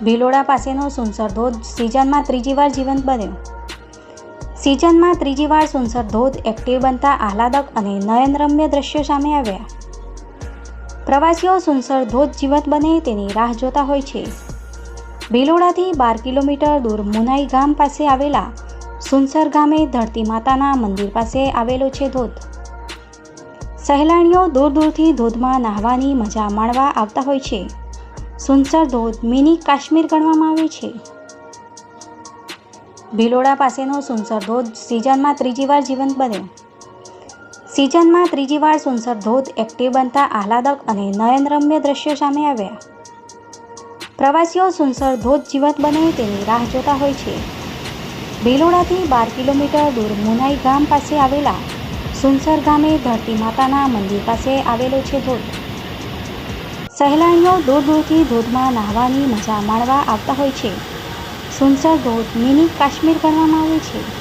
ભિલોડા પાસેનો સુનસર ધોધ સિઝનમાં ત્રીજી વાર જીવંત બન્યો. સિઝનમાં ત્રીજી વાર સુનસર ધોધ એક્ટિવ બનતા આહલાદક અને નયનરમ્ય દ્રશ્યો સામે આવ્યા. પ્રવાસીઓ સુનસર ધોધ જીવંત બને તેની રાહ જોતા હોય છે. ભિલોડાથી 12 કિલોમીટર દૂર મુનાઈ ગામ પાસે આવેલા સુનસર ગામે ધરતી માતાના મંદિર પાસે આવેલો છે ધોધ. સહેલાણીઓ દૂર દૂરથી ધોધમાં નહાવાની મજા માણવા આવતા હોય છે. સુનસર ધોધ મિની કાશ્મીર ગણવામાં આવે છે. ભિલોડા પાસેનો સુનસર ધોધ સિઝનમાં ત્રીજી વાર જીવંત બન્યો. સિઝનમાં ત્રીજી વાર સુનસર ધોધ એક્ટિવ બનતા આહલાદક અને નયનરમ્ય દ્રશ્યો સામે આવ્યા. પ્રવાસીઓ સુનસર ધોધ જીવંત બને તેની રાહ જોતા હોય છે. ભિલોડાથી 12 કિલોમીટર દૂર મુનાઈ ગામ પાસે આવેલા સુનસર ગામે ધરતી માતાના મંદિર પાસે આવેલો છે ધોધ. સહેલાણીઓ દૂર દૂરથી ધોધમાં નહાવાની મજા માણવા આવતા હોય છે. સુનસર ધોધ મિની કાશ્મીર ગણવામાં આવે છે.